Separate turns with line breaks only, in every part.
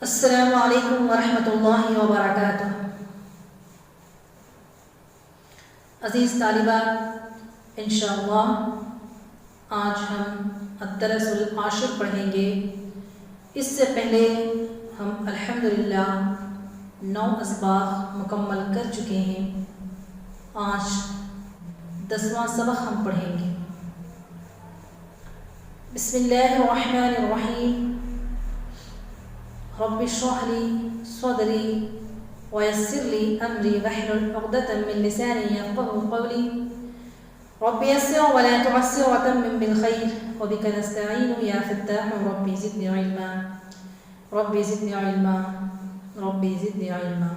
السلام علیکم ورحمۃ اللہ وبرکاتہ۔ عزیز طالبات، انشاءاللہ آج ہم الدرس العاشر پڑھیں گے۔ اس سے پہلے ہم الحمدللہ 9 اسباق مکمل کر چکے ہیں۔ آج 10واں سبق ہم پڑھیں گے۔ بسم اللہ الرحمن الرحیم۔ رب اشرح لي صدري ويسر لي امري واحلل عقدة من لساني يفقهوا قولي رب يسر ولا تعسر وتمم بالخير وبك نستعين يا فتاح ربي زدني علما ربي زدني علما ربي زدني علما۔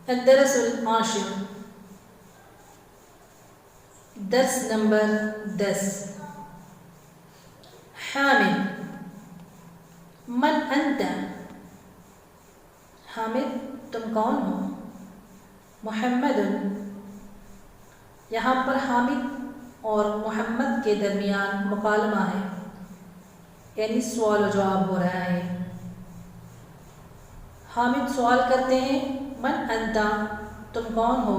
الدرس العاشر، درس نمبر 10۔ حامد، من انت؟ حامد تم کون ہو؟ محمد، یہاں پر حامد اور محمد کے درمیان مکالمہ ہے، یعنی سوال و جواب ہو رہا ہے۔ حامد سوال کرتے ہیں من انت، تم کون ہو؟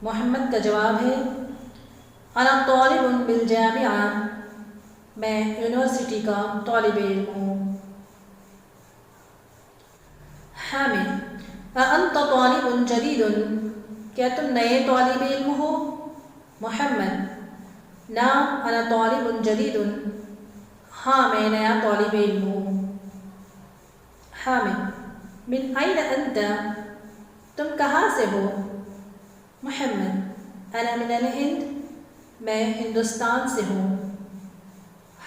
محمد کا جواب ہے انا طالب بالجامعہ، میں یونیورسٹی کا طالب علم ہوں۔ حامد، اانت طالب جدید، کیا تم نئے طالب علم ہو؟ محمد، نعم انا طالب جدید، ہاں میں نیا طالب علم ہوں۔ حامد، من این انت، تم کہاں سے ہو؟ محمد، انا من الہند، میں ہندوستان سے ہوں۔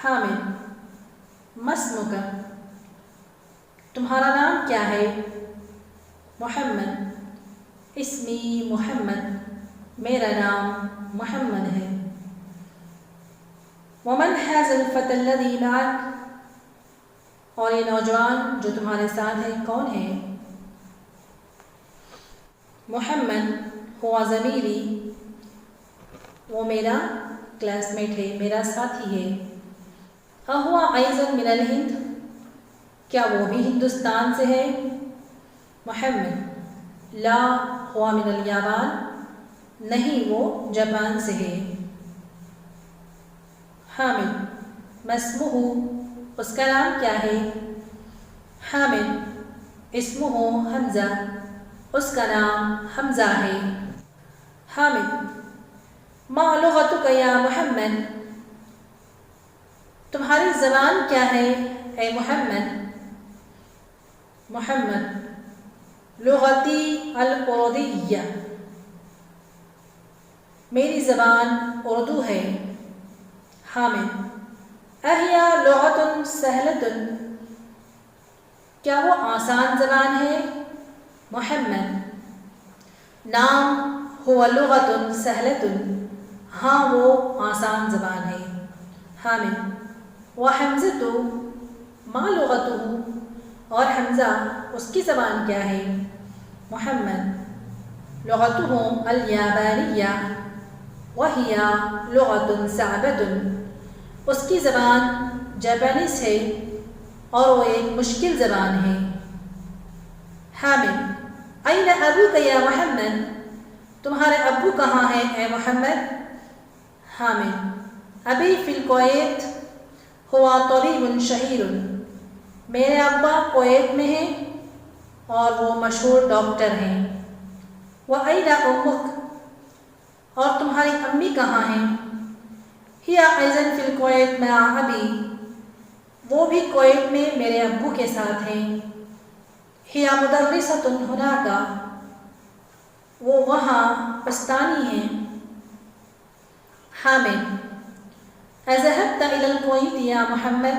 حامد، ما اسمک، تمہارا نام کیا ہے؟ محمد، اسمی محمد، میرا نام محمد ہے۔ ومن هذا الفتى الذي معك، اور یہ نوجوان جو تمہارے ساتھ ہے کون ہے؟ محمد، هو زمیلی، وہ میرا کلاس میٹ ہے، میرا ساتھی ہے۔ اہو ایضا من الہند، کیا وہ بھی ہندوستان سے ہے؟ محمد، لا هو من الیابان، نہیں وہ جاپان سے ہے۔ حامد، ما اسمہ، اس کا نام کیا ہے؟ حامد، اسمہ حمزہ، اس کا نام حمزہ ہے۔ حامد، ما لغتک یا محمد، تمہاری زبان کیا ہے اے محمد؟ محمد، لغتی الاردیہ، میری زبان اردو ہے۔ حامد، اہی لغۃ سہلۃ، کیا وہ آسان زبان ہے؟ محمد، نعم هو لغۃ سہلۃ، ہاں وہ آسان زبان ہے۔ حامد، وحمزۃ ما لغتہ، اور حمزہ اس کی زبان کیا ہے؟ محمد، لغتہ الیابانیہ وہی لغۃ صعبۃ، اس کی زبان جاپانیز ہے اور وہ ایک مشکل زبان ہے۔ حامد، این ابوک یا محمد، تمہارے ابو کہاں ہیں اے محمد؟ حامد، ابی فی الکویت، هو طبیب شہیر، میرے ابا کویت میں ہیں اور وہ مشہور ڈاکٹر ہیں۔ وَأَيْنَ أُمُّكَ، اور تمہاری امی کہاں ہیں؟ هِيَ أَيْضًا فِي الْكُوَيْتِ مَعَ أَبِي، وہ بھی کویت میں میرے ابو کے ساتھ ہیں۔ هِيَ مُدَرِّسَةٌ هُنَاكَ، وہ وہاں استانی ہیں۔ حامد، اذهبت إلى الكويت یا محمد،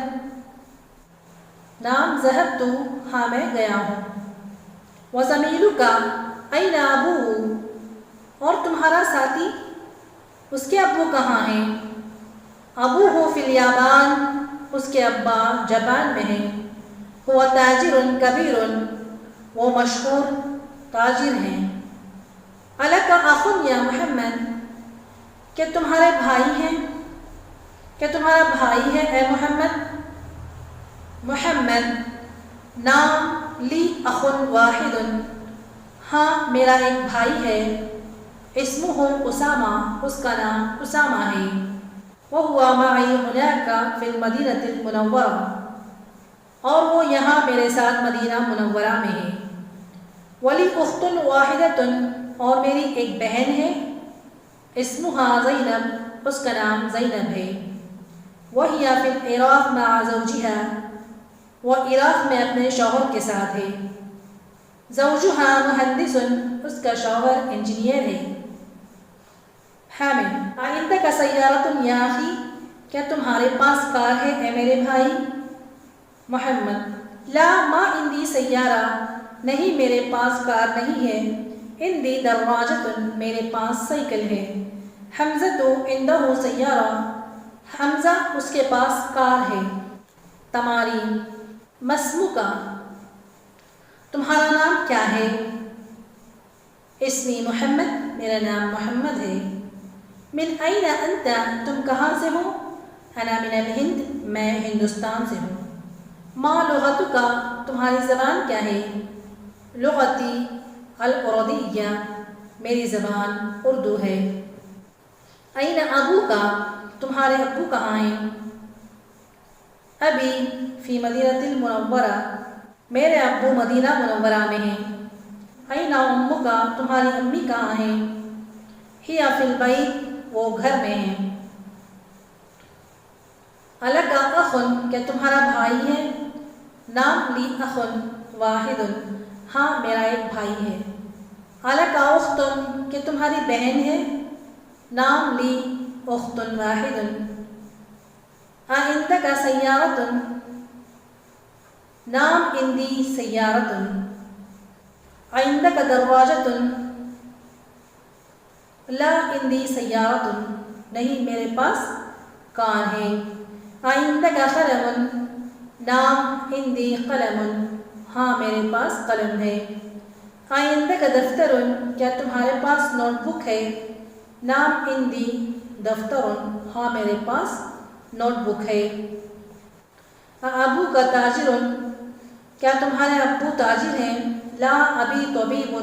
نعم ذهبت، ہاں میں گیا ہوں۔ وزمیلک این ابوہ، اور تمہارا ساتھی اس کے ابو کہاں ہیں؟ ابوہ فی الیابان، اس کے ابا جاپان میں ہیں۔ هو تاجر کبیر، وہ مشہور تاجر ہیں۔ الک اخ یا محمد، کہ تمہارے بھائی ہیں؟ کہ تمہارا بھائی ہے اے محمد؟ محمد نام لی اخ واحد، ہاں میرا ایک بھائی ہے، اسمہ اسامہ، اس کا نام اسامہ ہے، وہو معی ہناک فی المدینۃ المنورہ، اور وہ یہاں میرے ساتھ مدینہ منورہ میں ہے، ولی اخت واحدۃ، اور میری ایک بہن ہے، اسمہا زینب، اس کا نام زینب ہے، وہی فی العراق مع زوجہا، وہ عراق میں اپنے شوہر کے ساتھ ہے، زوجہا مہندس، اس کا شوہر انجینئر ہے۔ حامد عندک سیارۃ یا اخی، کیا تمہارے پاس کار ہے اے میرے بھائی؟ محمد لا ما عندی سیارہ، نہیں میرے پاس کار نہیں ہے، عندی دراجۃ، میرے پاس سائیکل ہے، حمزۃ عندہ سیارہ، حمزہ اس کے پاس کار ہے۔ تمارین مسمک، تمہارا نام کیا ہے؟ اسمی محمد، میرا نام محمد ہے۔ من این انت، تم کہاں سے ہو؟ انا من الہند، میں ہندوستان سے ہوں۔ ما لغتک، تمہاری زبان کیا ہے؟ لغتی الاردیہ، میری زبان اردو ہے۔ این ابوک، تمہارے ابو کہاں ہیں؟ ابی فی مدینۃ المنورہ، میرے ابو مدینہ منورہ میں ہیں۔ این امک، تمہاری امی کہاں ہیں؟ ہی فی البیت، وہ گھر میں ہیں۔ الک اخ، کیا تمہارا بھائی ہے؟ نام لی اخ واحد، ہاں میرا ایک بھائی ہے۔ الک اخت، کہ تمہاری بہن ہے؟ نام لی اخت واحد۔ عندک سیارۃ، نام عندی سیارۃ۔ عندک دراجۃ، لا عندی سیارۃ، نہیں میرے پاس کار ہے۔ عندک قلم، نام عندی قلم، ہاں میرے پاس قلم ہے۔ عندک دفتر، کیا تمہارے پاس نوٹ بک ہے؟ نام عندی دفتر، ہاں میرے پاس نوٹ بک ہے۔ ابوک تاجر، کیا تمہارے ابو تاجر ہیں؟ لا ابی طبیب،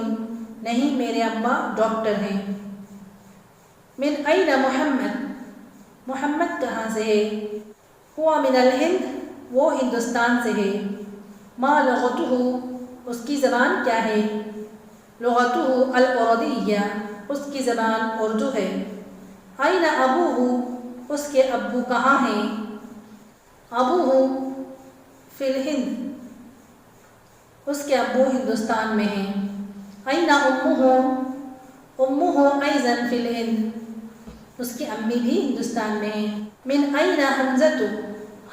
نہیں میرے ابا ڈاکٹر ہیں۔ من این محمد، محمد کہاں سے ہے؟ ہوا من الہند، وہ ہندوستان سے ہے۔ ما لغتہ، اس کی زبان کیا ہے؟ لغتہ الاردیہ، اس کی زبان اردو ہے۔ این ابوہ، اس کے ابو کہاں ہیں؟ ابوہ فی الہند، اس کے ابو ہندوستان میں ہیں۔ این امہ، امہ ایضا فی الہند، اس کی امی بھی ہندوستان میں ہیں۔ من این حمزۃ،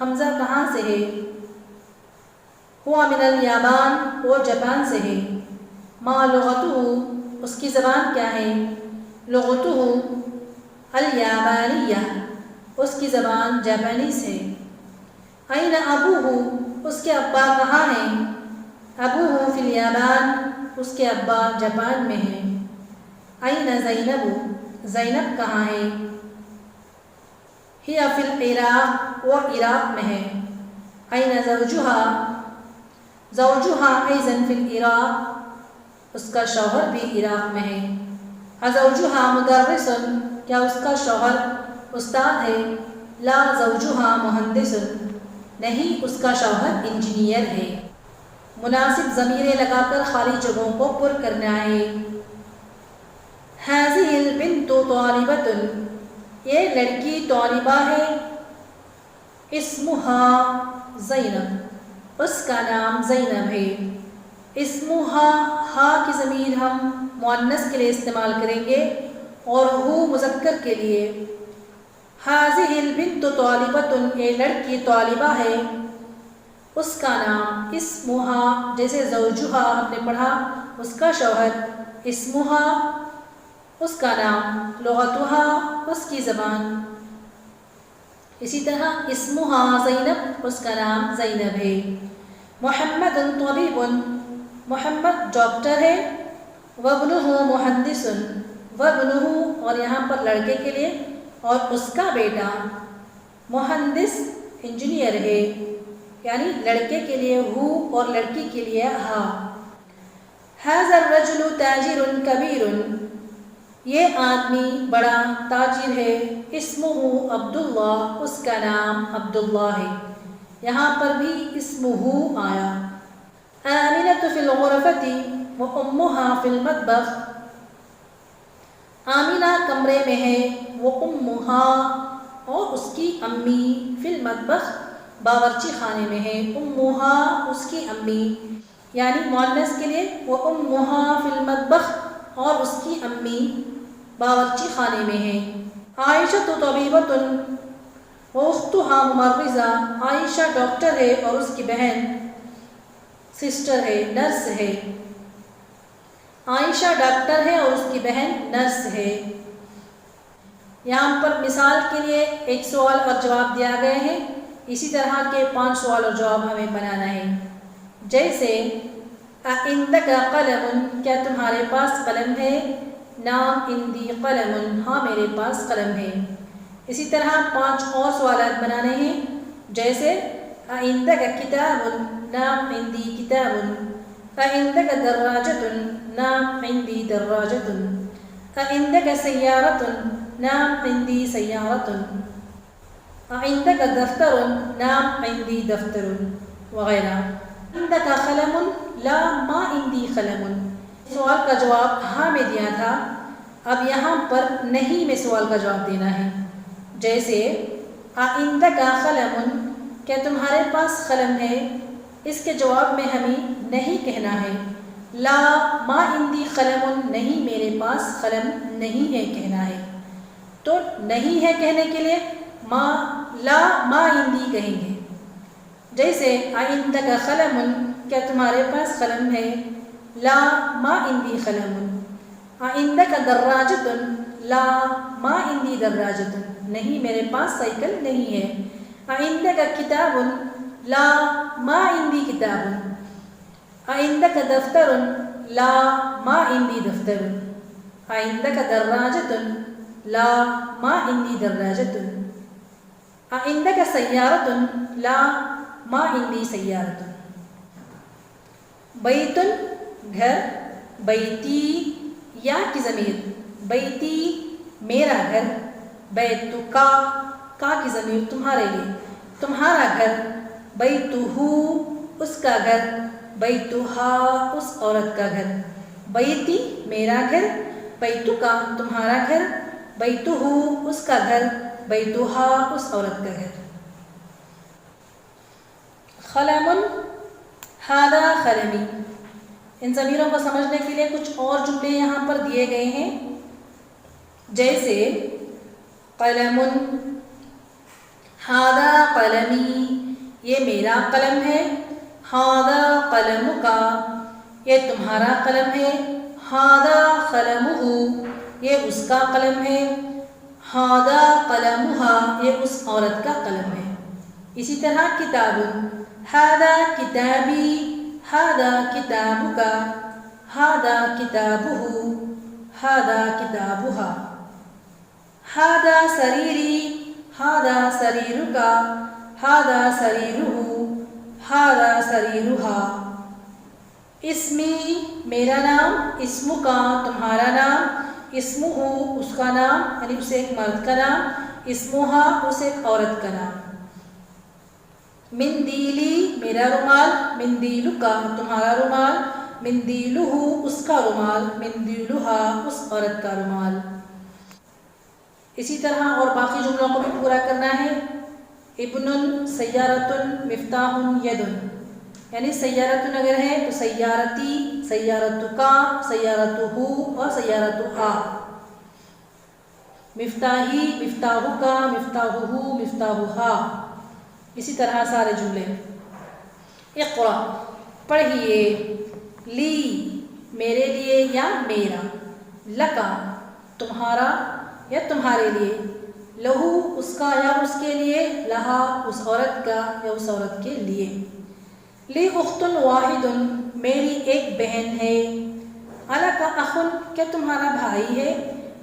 حمزہ کہاں سے ہے؟ ہوا من الیابان، وہ جاپان سے ہے۔ ما لغتہ، اس کی زبان کیا ہے؟ لغتہ الیابانیہ، اس کی زبان جاپانیز ہے۔ این ابوہ، اس کے ابا کہاں ہیں؟ ابوہ فی الیابان، اس کے ابا جاپان میں ہیں۔ این زینب، زینب کہاں ہے؟ ہی فی العراق، وہ عراق میں ہے۔ این زوجہا، زوجہا ایضا فی العراق، اس کا شوہر بھی عراق میں ہے۔ ازوجہا مدرس، کیا اس کا شوہر استاد ہے؟ لا زوجہا مہندس، نہیں اس کا شوہر انجینئر ہے۔ مناسب ضمیریں لگا کر خالی جگہوں کو پر کرنا ہے۔ ہذہ البنت طالبۃ، یہ لڑکی طالبہ ہے۔ اسمہا زینب، اس کا نام زینب ہے۔ اسمہا، ہا کی ضمیر ہم مؤنث کے لیے استعمال کریں گے اور ہو مذکر کے لیے۔ ہذہ البنت طالبۃ، یہ لڑکی طالبہ ہے۔ اس کا نام اسمہا، جیسے زوجہا ہم نے پڑھا اس کا شوہر، اسمہا اس کا نام، لغتہا اس کی زبان۔ اسی طرح اسمہا زینب، اس کا نام زینب ہے۔ محمد طبیب، محمد ڈاکٹر ہے۔ وابنہ مہندس، وابنہ اور یہاں پر لڑکے کے لیے، اور اس کا بیٹا مہندس انجینئر ہے۔ یعنی لڑکے کے لیے ہو اور لڑکی کے لیے ہا۔ ھذا الرجل تاجر کبیر، یہ آدمی بڑا تاجر ہے، اسمہ عبداللہ، اس کا نام عبداللہ ہے۔ یہاں پر بھی اسمہ آیا۔ آمنۃ فی الغرفۃ وامھا فی المطبخ، آمنہ کمرے میں ہے، وامھا اور اس کی امی، فی المطبخ باورچی خانے میں ہے، امھا اس کی امی، یعنی مؤنث کے لیے وامھا فی المطبخ اور اس کی امی باورچی خانے میں ہے۔ عائشہ طبیبۃ واختھا ممرضہ، عائشہ ڈاکٹر ہے اور اس کی بہن سسٹر ہے، نرس ہے۔ عائشہ ڈاکٹر ہے اور اس کی بہن نرس ہے۔ یہاں پر مثال کے لیے ایک سوال اور جواب دیا گئے ہیں، اسی طرح کے 5 سوال اور جواب ہمیں بنانا ہے۔ جیسے اعندک قلم، کیا تمہارے پاس قلم ہے؟ نعم عندی قلم، ہاں میرے پاس قلم ہے۔ اسی طرح 5 اور سوالات بنانے ہیں، جیسے اعندک کتاب، نعم عندی کتاب، اعندک دراجۃ، نعم عندی دراجۃ، اعندک سیارۃ، نعم عندی سیارۃ، اعندک دفتر، نعم عندی دفتر، وغیرہ۔ عندک قلم، لا ما عندی قلم، سوال کا جواب ہاں میں دیا تھا، اب یہاں پر نہیں میں سوال کا جواب دینا ہے۔ جیسے اعندک قلم، کیا تمہارے پاس قلم ہے؟ اس کے جواب میں ہمیں نہیں کہنا ہے، لا ما عندی قلم، نہیں میرے پاس قلم نہیں ہے کہنا ہے۔ تو نہیں ہے کہنے کے لیے لا ما عندی کہیں گے۔ جیسے اعندک قلم، کیا تمہارے پاس قلم ہے؟ لا ما عندی قلم۔ اعندک دراجۃ، لا ما عندی دراجۃ، نہیں میرے پاس سائیکل نہیں ہے۔ اعندک کتاب، لا ما عندی کتاب۔ اعندک دفتر، لا ما عندی دفتر۔ اعندک دراجۃ، لا ما عندی دراجۃ۔ اعندک سیارۃ، لا ما عندی سیارۃ۔ بیت گھر، بیتی یا کی ضمیر، بیتی میرا گھر، بیتکا کا کی ضمیر تمہارے لیے، تمہارا گھر، بیتہ اس کا گھر، بیتہا اس عورت کا گھر۔ بیتی میرا گھر، بیتکا تمہارا گھر، بیتہ اس کا گھر، بیتہا اس عورت کا گھر۔ قلم، ھذا قلمی، ان ضمیروں کو سمجھنے کے لیے کچھ اور جملے یہاں پر دیے گئے ہیں، جیسے قلم، ھذا قلمی، یہ میرا قلم ہے، ھذا قلمک، یہ تمہارا قلم ہے، ھذا قلمہ، یہ اس کا قلم ہے، ھذا قلمها، یہ اس عورت کا قلم ہے۔ اسی طرح کتاب، ھذا کتابی، ھذا کتابک، ھذا کتابہ، ھذا کتابها۔ ھذا سریری، ھذا سریرک، ھذا سریرہ، ھذا سریرها۔ اسمی میرا نام، اسمک تمہارا نام، اسمہ اس کا نام یعنی اسے ایک مرد کا نام، اسمہا اس ایک عورت کا نام۔ مندیلی میرا رومال، مندیلک تمہارا رومال، مندیلہ اس کا رومال، مندیلہا اس عورت کا رومال۔ اسی طرح اور باقی جملوں کو بھی پورا کرنا ہے۔ ابن، سیارۃ، مفتاح، ید، یعنی سیارۃ اگر ہے تو سیارتی، سیارتکا، سیارتہ اور سیارتہا۔ مفتاحی، مفتاحکا، مفتاحہ، مفتاحہا، اسی طرح سارے جملے۔ اقرأ پڑھیے، لی میرے لیے یا میرا، لکا تمہارا یا تمہارے لیے، لہو اس کا یا اس کے لیے، لہا اس عورت کا یا اس عورت کے لیے۔ لی اخت واحد میری ایک بہن ہے، الک اخ کیا تمہارا بھائی ہے؟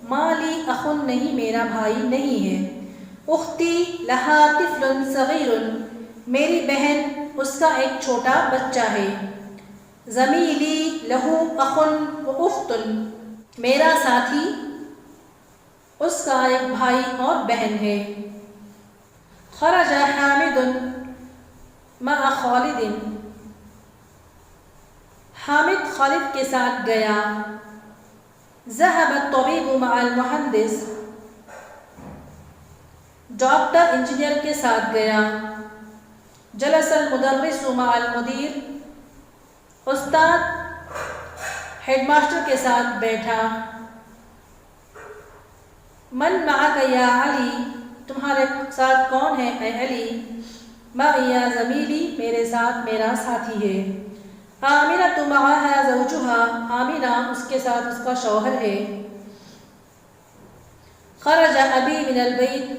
ما لی اخ نہیں میرا بھائی نہیں ہے۔ اختی لہا طفل صغیر میری بہن اس کا ایک چھوٹا بچہ ہے. زمیلی لہو اخن و اختن، میرا ساتھی اس کا ایک بھائی اور بہن ہے. خرج حامد مع خالد، حامد خالد کے ساتھ گیا. ذهب الطبيب مع المهندس، ڈاکٹر انجینئر کے ساتھ گیا. جلس المدرس مع المدیر، استاد ہیڈ ماسٹر کے ساتھ بیٹھا. من معك یا علی، تمہارے ساتھ کون ہے اے علی؟ معي یا زمیلی، میرے ساتھ میرا ساتھی ہے. آمنۃ معها زوجها، آمنہ اس کے ساتھ اس کا شوہر ہے. خرج ابی من البیت،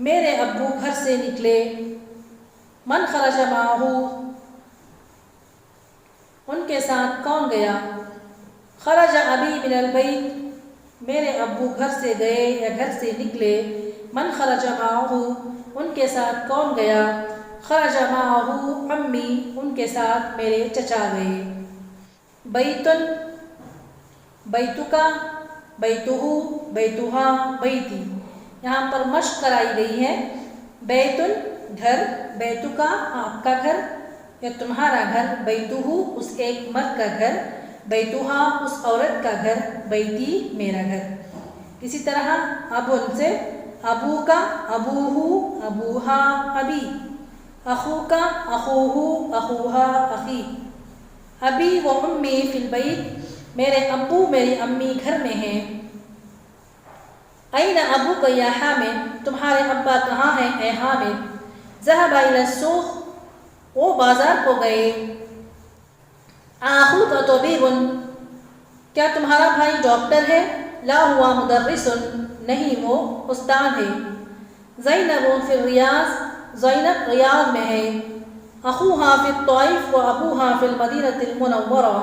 میرے ابو گھر سے نکلے. من خرج معه، ان کے ساتھ کون گیا؟ خرج ابی من البیت، میرے ابو گھر سے گئے یا گھر سے نکلے. من خرج معه، ان کے ساتھ کون گیا؟ خرج معه امی، ان کے ساتھ میرے چچا گئے. بیتن، بیتکا، بیتہو، بیتہا، بیتی، یہاں پر مشق کرائی گئی ہے. بیتن گھر، بیتکا آپ کا گھر یا تمہارا گھر، بیتہو اس ایک مرد کا گھر، بیتہا اس عورت کا گھر، بیتی میرا گھر. اسی طرح اب ان سے ابو کا، ابوہو، ابوہا، ابی. اخو کا، اخوہو، اخوہا، اخی. ابی و امی فی البیت، میرے ابو میری امی گھر میں ہیں. این ابوک یا حامد، تمہارے ابا کہاں ہیں اے حامد؟ ذهب الی السوق، وہ بازار کو گئے. اخوک طبیب، کیا تمہارا بھائی ڈاکٹر ہے؟ لا ہوا مدرس، نہیں وہ استاد ہے. زینب فی الریاض، زینب ریاض میں ہے. اخوہا فی الطائف و ابوہا فی المدینۃ المنورہ،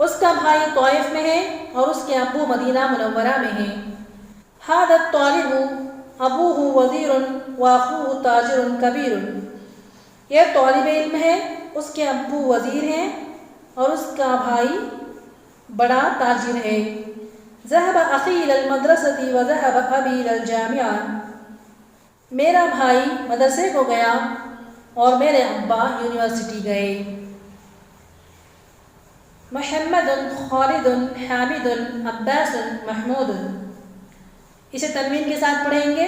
اس کا بھائی طائف میں ہے اور اس کے ابو مدینہ منورہ میں ہیں. ھذا الطالب ابوہ وزیر و اخوہ تاجر کبیر، یہ طالب علم ہے، اس کے ابو وزیر ہیں اور اس کا بھائی بڑا تاجر ہے. ذهب اخی الی المدرسۃ و ذهب ابی الی الجامعہ، میرا بھائی مدرسے کو گیا اور میرے ابا یونیورسٹی گئے. محمد، خالد، حامد، عباس، محمود، اسے تنوین کے ساتھ پڑھیں گے.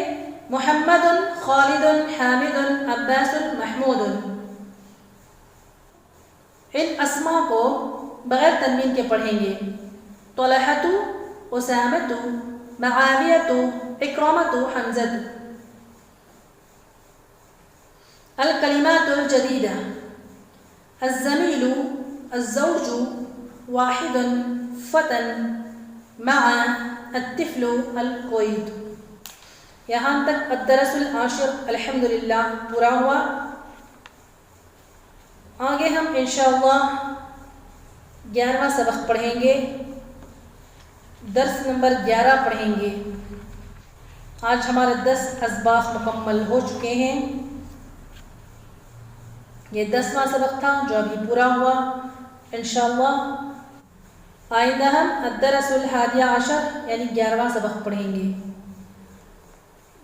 محمد، خالد، حامد، عباس، محمود. ان اسماء کو بغیر تنوین کے پڑھیں گے. طلحۃ، اسامۃ، معاویۃ، اکرمۃ، حمزۃ. الکلمات الجدیدہ: الزمیل، الزوج، واحد، فتى، مع، الطفل، القید. یہاں تک الدرس العاشر الحمدللہ پورا ہوا. آگے ہم انشاءاللہ 11واں سبق پڑھیں گے، درس نمبر 11 پڑھیں گے. آج ہمارے 10 اسباق مکمل ہو چکے ہیں. یہ 10واں سبق تھا جو ابھی پورا ہوا. انشاءاللہ آئندہ ہم الدرس الحادی عشر یعنی 11واں سبق پڑھیں گے.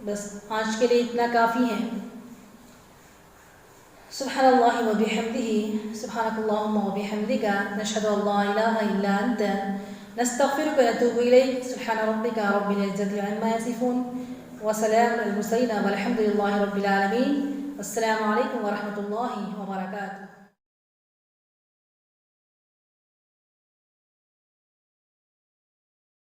بس آج کے لیے اتنا کافی ہے. سبحان اللہ و بحمدہ، سبحانک اللہم و بحمدک، نشہد ان لا الہ الا انت، نستغفرک و نتوب الیک. سبحان ربک رب العزۃ عما یصفون وسلام علی المرسلین والحمد للہ رب العالمین. السلام علیکم ورحمۃ اللہ وبرکاتہ.